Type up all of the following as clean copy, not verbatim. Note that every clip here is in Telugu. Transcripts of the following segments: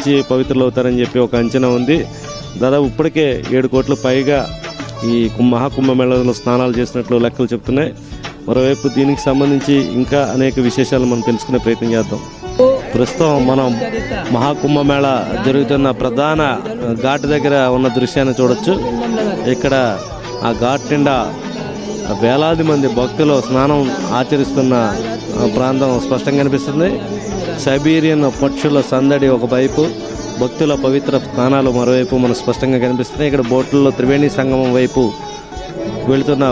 వచ్చి పవిత్రులు అవుతారని చెప్పి ఒక అంచనా ఉంది. దాదాపు ఇప్పటికే 7 కోట్ల పైగా ఈ మహాకుంభమేళలో స్నానాలు చేసినట్లు లెక్కలు చెప్తున్నాయి. మరోవైపు దీనికి సంబంధించి ఇంకా అనేక విశేషాలు మనం తెలుసుకునే ప్రయత్నం చేద్దాం. ప్రస్తుతం మనం మహాకుంభమేళ జరుగుతున్న ప్రధాన ఘాట్ దగ్గర ఉన్న దృశ్యాన్ని చూడొచ్చు. ఇక్కడ ఆ ఘాట్ నిండా వేలాది మంది భక్తులు స్నానం ఆచరిస్తున్న ప్రాంతం స్పష్టంగా కనిపిస్తుంది. సైబీరియన్ పక్షుల సందడి ఒకవైపు, భక్తుల పవిత్ర స్నానాలు మరోవైపు మనకు స్పష్టంగా కనిపిస్తున్నాయి. ఇక్కడ బోట్లలో త్రివేణి సంగమం వైపు వెళుతున్న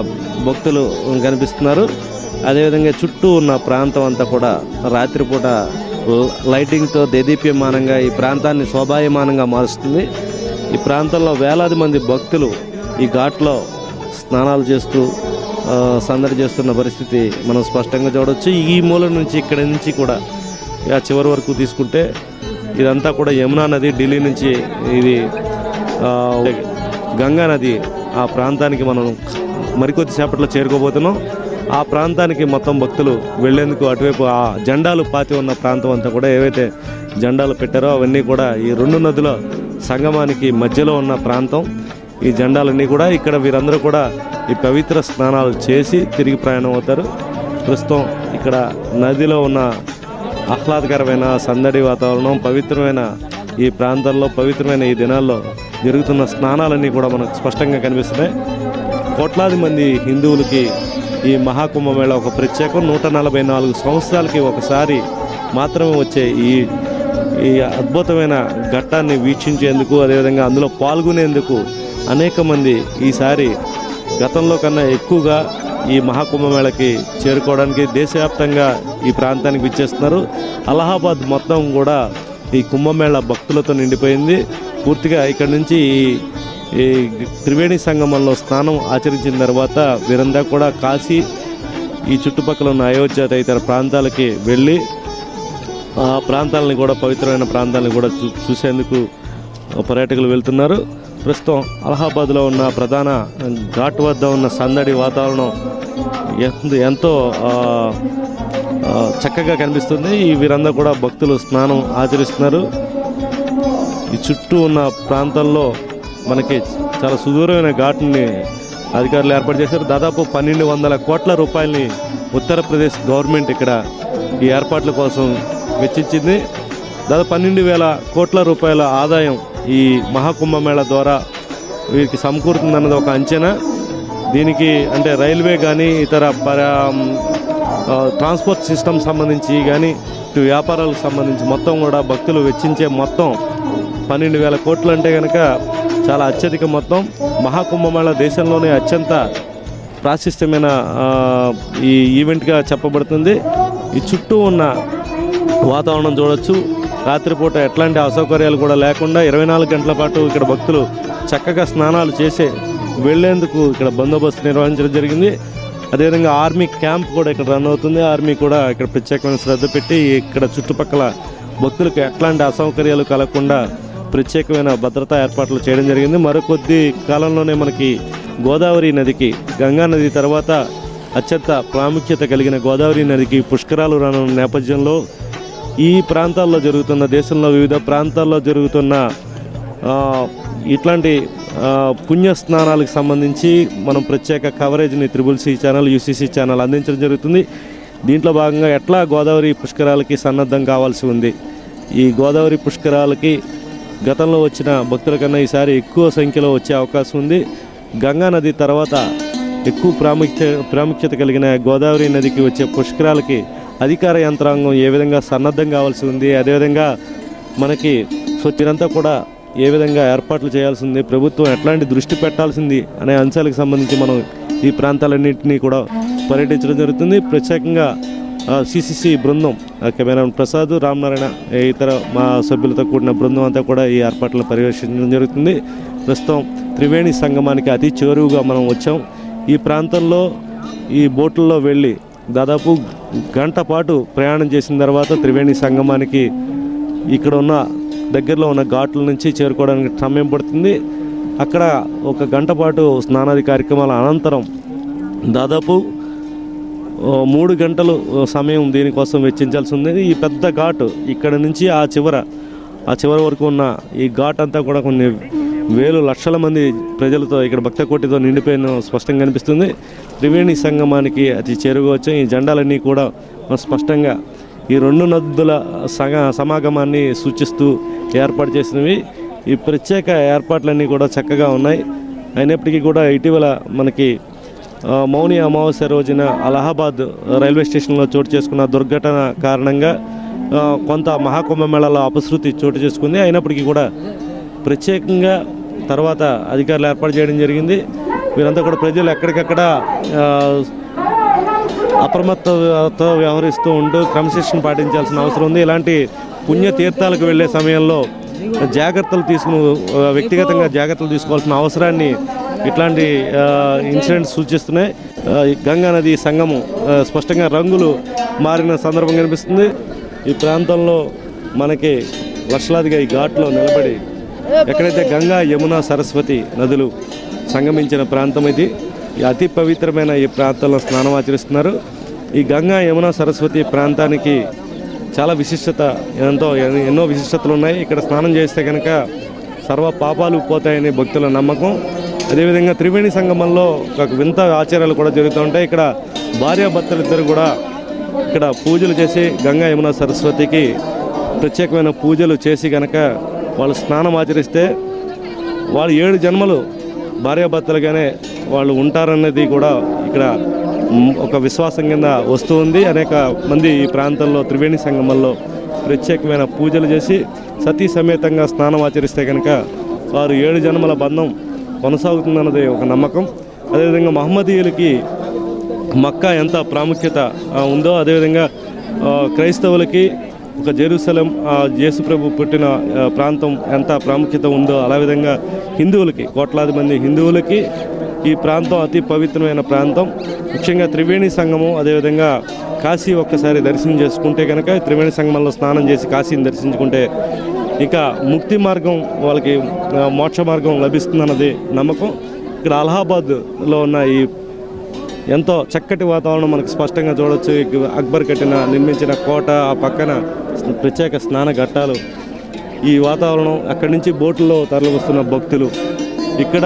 భక్తులు కనిపిస్తున్నారు. అదేవిధంగా చుట్టూ ఉన్న ప్రాంతం అంతా కూడా రాత్రిపూట లైటింగ్తో దేదీప్యమానంగా ఈ ప్రాంతాన్ని శోభాయమానంగా మారుస్తుంది. ఈ ప్రాంతంలో వేలాది మంది భక్తులు ఈ ఘాట్లో స్నానాలు చేస్తూ సందడి చేస్తున్న పరిస్థితి మనం స్పష్టంగా చూడవచ్చు. ఈ మూల నుంచి ఇక్కడి నుంచి కూడా చివరి వరకు తీసుకుంటే ఇదంతా కూడా యమునా నది, ఢిల్లీ నుంచి ఇది గంగా నది. ఆ ప్రాంతానికి మనం మరికొద్ది సేపట్లో చేరుకోబోతున్నాం. ఆ ప్రాంతానికి మొత్తం భక్తులు వెళ్లేందుకు అటువైపు ఆ జెండాలు పాతి ఉన్న ప్రాంతం అంతా కూడా ఏవైతే జెండాలు పెట్టారో అవన్నీ కూడా ఈ 2 నదుల సంగమానికి మధ్యలో ఉన్న ప్రాంతం. ఈ జెండాలన్నీ కూడా ఇక్కడ వీరందరూ కూడా ఈ పవిత్ర స్నానాలు చేసి తిరిగి ప్రయాణం అవుతారు. ప్రస్తుతం ఇక్కడ నదిలో ఉన్న ఆహ్లాదకరమైన సందడి వాతావరణం, పవిత్రమైన ఈ ప్రాంతాల్లో పవిత్రమైన ఈ దినాల్లో జరుగుతున్న స్నానాలన్నీ కూడా మనకు స్పష్టంగా కనిపిస్తున్నాయి. కోట్లాది మంది హిందువులకి ఈ మహాకుంభమేళ ఒక ప్రత్యేకం. 144 సంవత్సరాలకి ఒకసారి మాత్రమే వచ్చే ఈ అద్భుతమైన ఘట్టాన్ని వీక్షించేందుకు, అదేవిధంగా అందులో పాల్గొనేందుకు అనేక మంది ఈసారి గతంలో కన్నా ఎక్కువగా ఈ మహాకుంభమేళకి చేరుకోవడానికి దేశవ్యాప్తంగా ఈ ప్రాంతానికి విచ్చేస్తున్నారు. అలహాబాద్ మొత్తం కూడా ఈ కుంభమేళ భక్తులతో నిండిపోయింది. పూర్తిగా ఇక్కడ నుంచి ఈ త్రివేణి సంగమంలో స్నానం ఆచరించిన తర్వాత వీరంతా కూడా కాశీ, ఈ చుట్టుపక్కల ఉన్న అయోధ్య తదితర ప్రాంతాలకి వెళ్ళి ఆ ప్రాంతాలని కూడా పవిత్రమైన ప్రాంతాలను కూడా చూసేందుకు పర్యాటకులు వెళ్తున్నారు. ప్రస్తుతం అలహాబాద్లో ఉన్న ప్రధాన ఘాట్ వద్ద ఉన్న సందడి వాతావరణం ఎంతో చక్కగా కనిపిస్తుంది. ఈ వీరందరూ కూడా భక్తులు స్నానం ఆచరిస్తున్నారు. ఈ చుట్టూ ఉన్న ప్రాంతంలో మనకి చాలా సుదూరమైన ఘాట్ని అధికారులు ఏర్పాటు చేశారు. దాదాపు 1200 కోట్ల రూపాయలని ఉత్తరప్రదేశ్ గవర్నమెంట్ ఇక్కడ ఈ ఏర్పాట్ల కోసం వెచ్చించింది. దాదాపు 12,000 కోట్ల రూపాయల ఆదాయం ఈ మహాకుంభమేళ ద్వారా వీరికి సమకూరుతుందన్నది ఒక అంచనా. దీనికి అంటే రైల్వే కానీ ఇతర ట్రాన్స్పోర్ట్ సిస్టమ్ సంబంధించి కానీ ఇటు వ్యాపారాలకు సంబంధించి మొత్తం కూడా భక్తులు వెచ్చించే మొత్తం 12,000 కోట్లు అంటే కనుక చాలా అత్యధిక మొత్తం. మహాకుంభమేళ దేశంలోనే అత్యంత ప్రాశస్త్యమైన ఈ ఈవెంట్గా చెప్పబడుతుంది. ఈ చుట్టూ ఉన్న వాతావరణం చూడవచ్చు. రాత్రిపూట ఎట్లాంటి అసౌకర్యాలు కూడా లేకుండా 24 గంటల పాటు ఇక్కడ భక్తులు చక్కగా స్నానాలు చేసే వెళ్లేందుకు ఇక్కడ బందోబస్తు నిర్వహించడం జరిగింది. అదేవిధంగా ఆర్మీ క్యాంప్ కూడా ఇక్కడ రన్ అవుతుంది. ఆర్మీ కూడా ఇక్కడ ప్రత్యేకమైన శ్రద్ధ పెట్టి ఇక్కడ చుట్టుపక్కల భక్తులకు ఎట్లాంటి అసౌకర్యాలు కలగకుండా ప్రత్యేకమైన భద్రతా ఏర్పాట్లు చేయడం జరిగింది. మరికొద్ది కాలంలోనే మనకి గోదావరి నదికి, గంగా నది తర్వాత అత్యంత ప్రాముఖ్యత కలిగిన గోదావరి నదికి పుష్కరాలు రానున్న నేపథ్యంలో ఈ ప్రాంతాల్లో జరుగుతున్న, దేశంలో వివిధ ప్రాంతాల్లో జరుగుతున్న ఇట్లాంటి పుణ్యస్నానాలకు సంబంధించి మనం ప్రత్యేక కవరేజ్ని CCC ఛానల్, UCC ఛానల్ అందించడం జరుగుతుంది. దీంట్లో భాగంగా ఎట్లా గోదావరి పుష్కరాలకి సన్నద్ధం కావాల్సి ఉంది. ఈ గోదావరి పుష్కరాలకి గతంలో వచ్చిన భక్తుల కన్నా ఈసారి ఎక్కువ సంఖ్యలో వచ్చే అవకాశం ఉంది. గంగా నది తర్వాత ఎక్కువ ప్రాముఖ్యత కలిగిన గోదావరి నదికి వచ్చే పుష్కరాలకి అధికార యంత్రాంగం ఏ విధంగా సన్నద్ధం కావాల్సి ఉంది, అదేవిధంగా మనకి వీరంతా కూడా ఏ విధంగా ఏర్పాట్లు చేయాల్సి ఉంది, ప్రభుత్వం ఎట్లాంటి దృష్టి పెట్టాల్సింది అనే అంశాలకు సంబంధించి మనం ఈ ప్రాంతాలన్నింటినీ కూడా పర్యటించడం జరుగుతుంది. ప్రత్యేకంగా CCC బృందం, కెమెరామెన్ ప్రసాద్, రామనారాయణ, ఇతర మా సభ్యులతో కూడిన బృందం అంతా కూడా ఈ ఏర్పాట్లను పర్యవేక్షించడం జరుగుతుంది. ప్రస్తుతం త్రివేణి సంగమానికి అతి చేరువుగా మనం వచ్చాం. ఈ ప్రాంతంలో ఈ బోట్లలో వెళ్ళి దాదాపు గంట పాటు ప్రయాణం చేసిన తర్వాత త్రివేణి సంగమానికి ఇక్కడ ఉన్న దగ్గరలో ఉన్న ఘాట్ల నుంచి చేరుకోవడానికి సమయం పడుతుంది. అక్కడ ఒక గంట పాటు స్నానాది కార్యక్రమాల అనంతరం దాదాపు 3 గంటలు సమయం దీనికోసం వెచ్చించాల్సి ఉంది. ఈ పెద్ద ఘాటు ఇక్కడ నుంచి ఆ చివర ఆ చివరి వరకు ఉన్న ఈ ఘాట్ అంతా కూడా కొన్ని వేలు లక్షల మంది ప్రజలతో ఇక్కడ భక్త కోటితో నిండిపోయిన స్పష్టంగా కనిపిస్తుంది. త్రివేణి సంగమానికి అతి చేరుగా వచ్చాం. ఈ జెండాలన్నీ కూడా స్పష్టంగా ఈ రెండు నదుల సమాగమాన్ని సూచిస్తూ ఏర్పాటు చేసినవి. ఈ ప్రత్యేక ఏర్పాట్లన్నీ కూడా చక్కగా ఉన్నాయి. అయినప్పటికీ కూడా ఇటీవల మనకి మౌని అమావాస్య రోజున అలహాబాద్ రైల్వే స్టేషన్లో చోటు చేసుకున్న దుర్ఘటన కారణంగా కొంత మహాకుంభమేళాలో అపశృతి చోటు చేసుకుంది. అయినప్పటికీ కూడా ప్రత్యేకంగా తర్వాత అధికారులు ఏర్పాటు చేయడం జరిగింది. వీరంతా కూడా ప్రజలు ఎక్కడికక్కడ అప్రమత్తతో వ్యవహరిస్తూ ఉంటూ క్రమశిక్షణ పాటించాల్సిన అవసరం ఉంది. ఇలాంటి పుణ్యతీర్థాలకు వెళ్ళే సమయంలో జాగ్రత్తలు వ్యక్తిగతంగా జాగ్రత్తలు తీసుకోవాల్సిన అవసరాన్ని ఇట్లాంటి ఇన్సిడెంట్స్ సూచిస్తున్నాయి. గంగా నది సంగమం స్పష్టంగా రంగులు మారిన సందర్భం కనిపిస్తుంది. ఈ ప్రాంతంలో మనకి లక్షలాదిగా ఈ ఘాట్లో నిలబడి ఎక్కడైతే గంగా యమున సరస్వతి నదులు సంగమించిన ప్రాంతం ఇది. అతి పవిత్రమైన ఈ ప్రాంతంలో స్నానం ఆచరిస్తున్నారు. ఈ గంగా యమున సరస్వతి ప్రాంతానికి చాలా విశిష్టత ఎన్నో విశిష్టతలు ఉన్నాయి. ఇక్కడ స్నానం చేస్తే కనుక సర్వ పాపాలు పోతాయని భక్తుల నమ్మకం. అదేవిధంగా త్రివేణి సంగమంలో ఒక వింత ఆచారాలు కూడా జరుగుతూ ఉంటాయి. ఇక్కడ భార్యాభర్తలు ఇద్దరు కూడా ఇక్కడ పూజలు చేసి గంగా యమున సరస్వతికి ప్రత్యేకమైన పూజలు చేసి కనుక వాళ్ళు స్నానం ఆచరిస్తే వాళ్ళు 7 జన్మలు భార్యాభర్తలుగానే వాళ్ళు ఉంటారన్నది కూడా ఇక్కడ ఒక విశ్వాసం కింద వస్తూ ఉంది. అనేక మంది ఈ ప్రాంతంలో త్రివేణి సంగమంలో ప్రత్యేకమైన పూజలు చేసి సతీ సమేతంగా స్నానం ఆచరిస్తే కనుక వారు 7 జన్మల బంధం కొనసాగుతుందన్నది ఒక నమ్మకం. అదేవిధంగా మహమ్మదీయులకి మక్కా ఎంత ప్రాముఖ్యత ఉందో అదేవిధంగా క్రైస్తవులకి ఒక జెరూసలేం యేసు ప్రభు పుట్టిన ప్రాంతం ఎంత ప్రాముఖ్యత ఉందో అలా విధంగా హిందువులకి కోట్లాది మంది హిందువులకి ఈ ప్రాంతం అతి పవిత్రమైన ప్రాంతం. ముఖ్యంగా త్రివేణి సంగమం అదేవిధంగా కాశీ ఒక్కసారి దర్శనం చేసుకుంటే కనుక త్రివేణి సంగమంలో స్నానం చేసి కాశీని దర్శించుకుంటే ఇక ముక్తి మార్గం వాళ్ళకి మోక్ష మార్గం లభిస్తుందన్నది నమ్మకం. ఇక్కడ అలహాబాద్లో ఉన్న ఈ ఎంతో చక్కటి వాతావరణం మనకు స్పష్టంగా చూడవచ్చు. అక్బర్ నిర్మించిన కోట, ఆ పక్కన ప్రత్యేక స్నాన ఘట్టాలు, ఈ వాతావరణం, అక్కడి నుంచి బోట్లలో తరలివస్తున్న భక్తులు, ఇక్కడ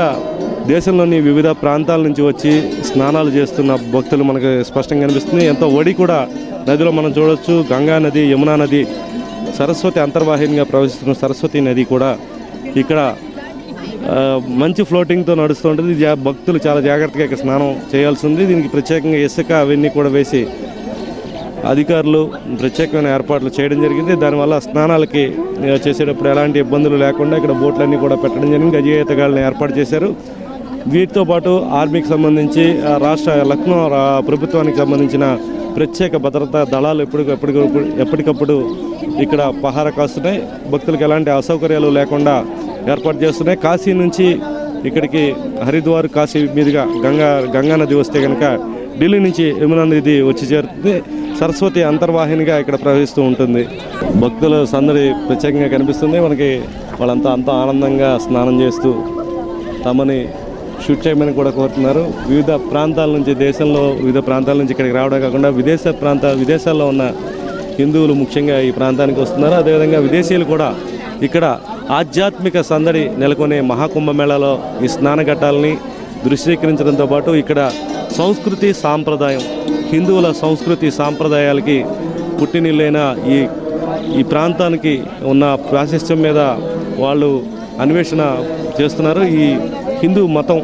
దేశంలోని వివిధ ప్రాంతాల నుంచి వచ్చి స్నానాలు చేస్తున్న భక్తులు మనకు స్పష్టంగా కనిపిస్తుంది. ఎంతో ఒడి కూడా నదిలో మనం చూడవచ్చు. గంగా నది, యమునా నది, సరస్వతి అంతర్వాహినిగా ప్రవహిస్తున్న సరస్వతి నది కూడా ఇక్కడ మంచి ఫ్లోటింగ్తో నడుస్తూ ఉంటుంది. భక్తులు చాలా జాగ్రత్తగా ఇక్కడ స్నానం చేయాల్సి ఉంది. దీనికి ప్రత్యేకంగా ఇసుక అవన్నీ కూడా వేసి అధికారులు ప్రత్యేకమైన ఏర్పాట్లు చేయడం జరిగింది. దానివల్ల స్నానాలకి చేసేటప్పుడు ఎలాంటి ఇబ్బందులు లేకుండా ఇక్కడ బోట్లన్నీ కూడా పెట్టడం జరిగింది. గజ ఈతగాళ్ళని ఏర్పాటు చేశారు. వీటితో పాటు ఆర్మీకి సంబంధించి రాష్ట్ర లక్నో ప్రభుత్వానికి సంబంధించిన ప్రత్యేక భద్రతా దళాలు ఎప్పటికప్పుడు ఇక్కడ పహారా కాస్తున్నాయి. భక్తులకు ఎలాంటి అసౌకర్యాలు లేకుండా ఏర్పాటు చేస్తున్నాయి. కాశీ నుంచి ఇక్కడికి హరిద్వార్, కాశీ మీదుగా గంగా నది వస్తే కనుక ఢిల్లీ నుంచి యమునా నది వచ్చి చేరుతుంది. సరస్వతి అంతర్వాహినిగా ఇక్కడ ప్రవహిస్తూ ఉంటుంది. భక్తుల సందడి ప్రత్యేకంగా కనిపిస్తుంది మనకి. వాళ్ళంతా ఆనందంగా స్నానం చేస్తూ తమని షూట్ చేయమని కూడా కోరుతున్నారు. వివిధ ప్రాంతాల నుంచి, దేశంలో వివిధ ప్రాంతాల నుంచి ఇక్కడికి రావడం కాకుండా విదేశాల్లో ఉన్న హిందువులు ముఖ్యంగా ఈ ప్రాంతానికి వస్తున్నారు. అదేవిధంగా విదేశీయులు కూడా ఇక్కడ ఆధ్యాత్మిక సందడి నెలకొనే మహాకుంభమేళాలో ఈ స్నానఘట్టాలని దృశ్యీకరించడంతో పాటు ఇక్కడ సంస్కృతి సాంప్రదాయం, హిందువుల సంస్కృతి సాంప్రదాయాలకి పుట్టినిల్లైన ఈ ప్రాంతానికి ఉన్న ప్రాశస్త్యం మీద వాళ్ళు అన్వేషణ చేస్తున్నారు. ఈ హిందూ మతం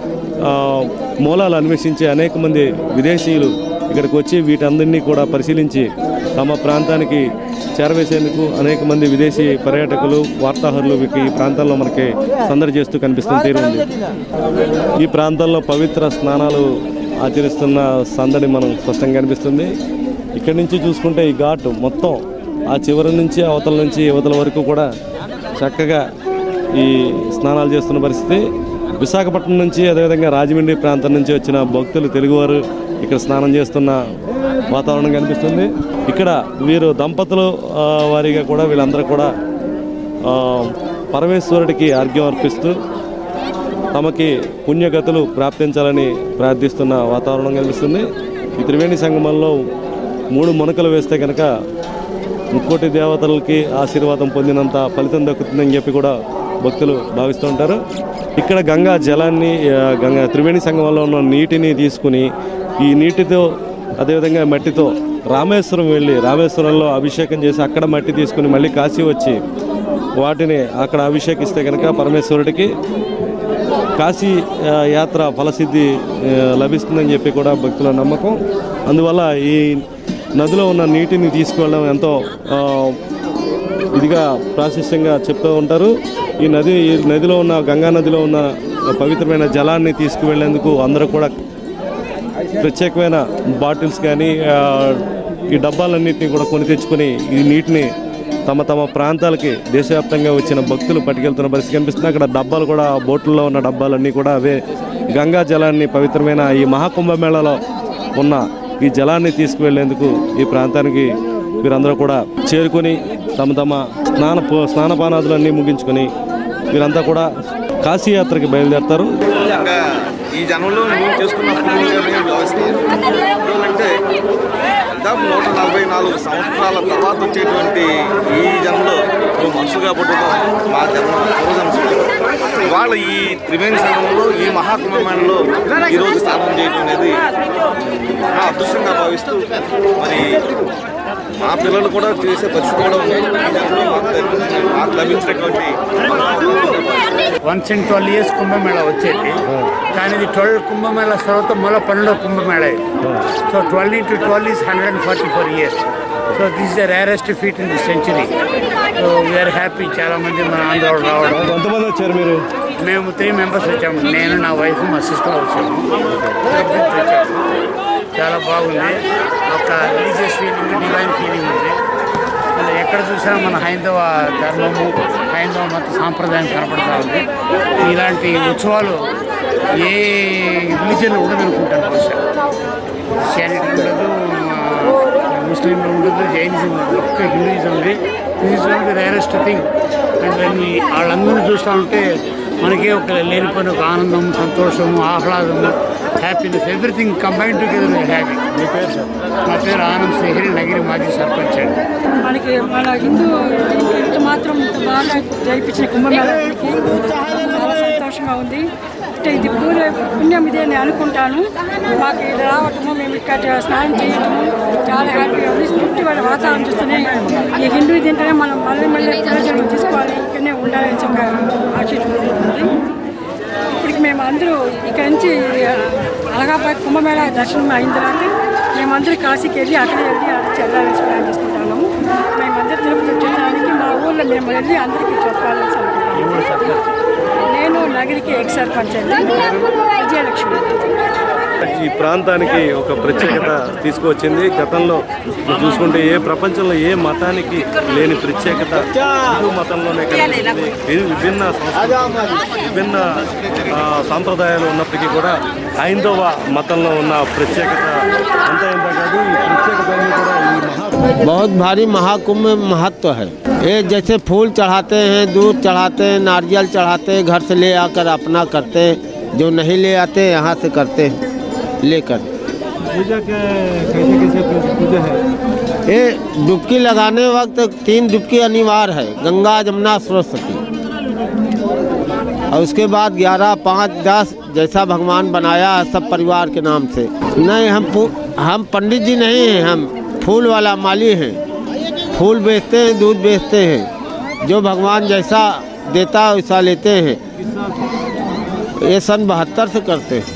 మూలాలు అన్వేషించే అనేక మంది విదేశీయులు ఇక్కడికి వచ్చి వీటందరినీ కూడా పరిశీలించి తమ ప్రాంతానికి చేరవేసేందుకు అనేక మంది విదేశీ పర్యాటకులు, వార్తాహరులు ఈ ప్రాంతంలో మనకి సందడి చేస్తూ కనిపిస్తున్న తీరు ఉంది. ఈ ప్రాంతంలో పవిత్ర స్నానాలు ఆచరిస్తున్న సందడి మనం స్పష్టంగా కనిపిస్తుంది. ఇక్కడి నుంచి చూసుకుంటే ఈ ఘాట్ మొత్తం ఆ చివరి నుంచి అవతల నుంచి యువతల వరకు కూడా చక్కగా ఈ స్నానాలు చేస్తున్న పరిస్థితి. విశాఖపట్నం నుంచి అదేవిధంగా రాజమండ్రి ప్రాంతం నుంచి వచ్చిన భక్తులు, తెలుగువారు ఇక్కడ స్నానం చేస్తున్న వాతావరణం కనిపిస్తుంది. ఇక్కడ వీరు దంపతులు వారిగా కూడా వీళ్ళందరూ కూడా పరమేశ్వరుడికి అర్ఘ్యం అర్పిస్తూ తమకి పుణ్యగతులు ప్రాప్తించాలని ప్రార్థిస్తున్న వాతావరణం కనిపిస్తుంది. ఈ త్రివేణి సంగమంలో 3 మునకలు వేస్తే కనుక ముక్కోటి దేవతలకి ఆశీర్వాదం పొందినంత ఫలితం దక్కుతుందని చెప్పి కూడా భక్తులు భావిస్తూ ఉంటారు. ఇక్కడ గంగా జలాన్ని గంగా త్రివేణి సంగమంలో ఉన్న నీటిని తీసుకుని ఈ నీటితో అదేవిధంగా మట్టితో రామేశ్వరం వెళ్ళి రామేశ్వరంలో అభిషేకం చేసి అక్కడ మట్టి తీసుకుని మళ్ళీ కాశీ వచ్చి వాటిని అక్కడ అభిషేకిస్తే కనుక పరమేశ్వరుడికి కాశీ యాత్ర ఫలసిద్ధి లభిస్తుందని చెప్పి కూడా భక్తుల నమ్మకం. అందువల్ల ఈ నదిలో ఉన్న నీటిని తీసుకువెళ్ళడం ఎంతో ఇదిగా ప్రాశస్యంగా చెప్తూ ఉంటారు. ఈ నదిలో ఉన్న గంగా నదిలో ఉన్న పవిత్రమైన జలాన్ని తీసుకువెళ్లేందుకు అందరూ కూడా ప్రత్యేకమైన బాటిల్స్ కానీ ఈ డబ్బాలన్నింటినీ కూడా కొని తెచ్చుకొని ఈ నీటిని తమ తమ ప్రాంతాలకి దేశవ్యాప్తంగా వచ్చిన భక్తులు పట్టుకెళ్తున్న పరిస్థితి కనిపిస్తుంది. అక్కడ డబ్బాలు కూడా బోట్లలో ఉన్న డబ్బాలన్నీ కూడా అవే గంగా జలాన్ని పవిత్రమైన ఈ మహాకుంభమేళలో ఉన్న ఈ జలాన్ని తీసుకువెళ్లేందుకు ఈ ప్రాంతానికి వీరందరూ కూడా చేరుకొని తమ తమ స్నానపానాదులన్నీ ముగించుకొని వీరంతా కూడా కాశీ యాత్రకి బయలుదేరుతారు. ఈ జనంలో మేము చేసుకున్న అంటే దాదాపు 144 సంవత్సరాల తర్వాత వచ్చేటువంటి ఈ జనంలో మేము మనసుగా పుట్టడం మా జన్మ పూర్వజన్మ ఇవాళ ఈ త్రివేణి సంగమంలో ఈ మహాకుంభమేళలో ఈరోజు స్థాపన చేయడం అనేది అదృష్టంగా భావిస్తూ మరి మా పిల్లలు కూడా చేసే పరిస్థితి కూడా ఉంది. ఈ జనంలో మాకు లభించినటువంటి వన్స్ ఇన్ 12 years కుంభమేళ వచ్చేది, కానీ ఇది 12 కుంభమేళ తర్వాత మళ్ళీ 12వ కుంభమేళ ఇది. So 12 into 12 is 144 years. So this the rarest feat in the century. So we are happy. చాలా మంది మన ఆంధ్ర రావడం. ఎంతమంది వచ్చారు మీరు? మేము 3 members వచ్చాము. నేను, నా వైఫ్, మా సిస్టర్ వచ్చాము. చాలా బాగుంది. ఒక రిలీజియస్ ఫీలింగ్, డివైన్ ఫీలింగ్ ఉంది. ఎక్కడ చూసినా మన హైందవ ధర్మము, హైందవ మత సాంప్రదాయం కనపడతా ఉంది. ఇలాంటి ఉత్సవాలు ఏ రిలీజియన్ ఉండదనుకుంటాను. బహుశా క్రిస్టియానిటీ ఉండదు, ముస్లింలు ఉండదు, జైనిజం ఉండదు, ఒక్క హిందూయిజం ఉంది. This is one the rarest thing. And వాళ్ళందరినీ చూస్తూ ఉంటే మనకే ఒక లేనిపోయిన ఒక ఆనందం, సంతోషము, ఆహ్లాదము, happiness, everything combine together with happy. మీ పేరు సార్? నా పేరు ఆనంద్ శ్రీహరి, నగిరి మాజీ సర్పంచ్ అండి. మనకి మన హిందూ మాత్రం బాగా జరిపించిన కుంభమేళకి చాలా సంతోషంగా ఉంది. అంటే ఇది పుణ్యం ఇదే అని అనుకుంటాను. మాకు ఇది రావటము, మేము ఇక్కడ స్నానం చేయటము చాలా హ్యాపీగా ఉంది. చుట్టూ వాళ్ళ వాతావరణం చూస్తూనే ఈ హిందూ తింటేనే మనం మళ్ళీ ప్రయోజనం తీసుకోవాలి, ఇక్కడనే ఉండాలని ఒక ఆశీర్వాదం ఉంది. ఇప్పటికి మేము అందరూ ఇక్కడ నుంచి అలహాబాద్ కుంభమేళ దర్శనం అయిన తర్వాత మేమందరూ కాశీకి వెళ్ళి అక్కడే వెళ్ళాలని ప్లాన్ చేసుకుంటున్నాము. మేమందరూ తిరుపతి వచ్చేదానికి మా ఊళ్ళో మేము వెళ్ళి అందరికీ చెప్పాలని అనుకుంటున్నాము. నేను నగరికి ఎక్స్ సర్పంచ్ అండి, విజయలక్ష్మి. ఈ ప్రాంతానికి ఒక ప్రత్యేకత తీసుకువచ్చింది. గతంలో చూసుకుంటే ఏ ప్రపంచంలో ఏ మతానికి లేని ప్రత్యేకత హిందూ మతంలోనే కనిపిస్తుంది. విభిన్న సంస్కృతి, విభిన్న సాంప్రదాయాలు ఉన్నప్పటికీ కూడా హైందవ మతంలో ఉన్న ప్రత్యేకత అంతా ఎంత కాదు. ఈ ప్రత్యేకత కూడా ఈ बहुत भारी महाकुंभ में महत्व है। ये जैसे फूल चढ़ाते हैं, दूध चढ़ाते हैं, नारियल चढ़ाते हैं, घर से ले आकर अपना करते हैं, जो नहीं ले आते यहाँ से करते हैं लेकर। पूजा कैसे पूजा है? ये डुबकी लगाने वक्त 3 डुबकी अनिवार्य है, गंगा, जमुना, सरस्वती। और उसके बाद 11, 5, 10 जैसा भगवान बनाया है सब परिवार के नाम से। नहीं, हम पंडित जी नहीं हैं, हम फूल वाला माली हैं। फूल बेचते हैं, दूध बेचते हैं, जो भगवान जैसा देता है वैसा लेते हैं। ये सन 72 से करते हैं।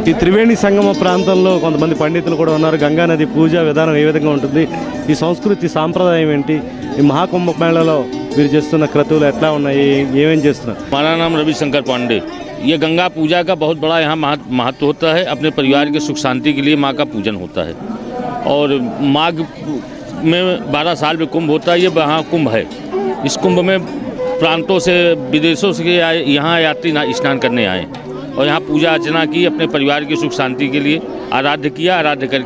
ఈ త్రివేణి సంగమ ప్రాంతంలో కొంతమంది పండితులు కూడా ఉన్నారు. గంగానది పూజా విధానం ఏ విధంగా ఉంటుంది, ఈ సంస్కృతి సాంప్రదాయం ఏంటి, ఈ మహాకుంభమేళలో మీరు చేస్తున్న క్రతువులు ఎట్లా ఉన్నాయి, ఏమేం చేస్తున్నారు? हमारा नाम रविशंकर पांडे। ये गंगा पूजा का बहुत बड़ा यहाँ महत्व होता है। अपने परिवार के सुख शांति के लिए माँ का पूजन होता है। और माघ में 12 साल में कुंभ होता है। ये वहाँ कुंभ है। इस कुंभ में प्रांतों से, विदेशों से यहाँ यात्री स्नान करने आए और यहाँ पूजा अर्चना की, अपने परिवार की सुख शांति के लिए आराध्य किया। आराध्य करके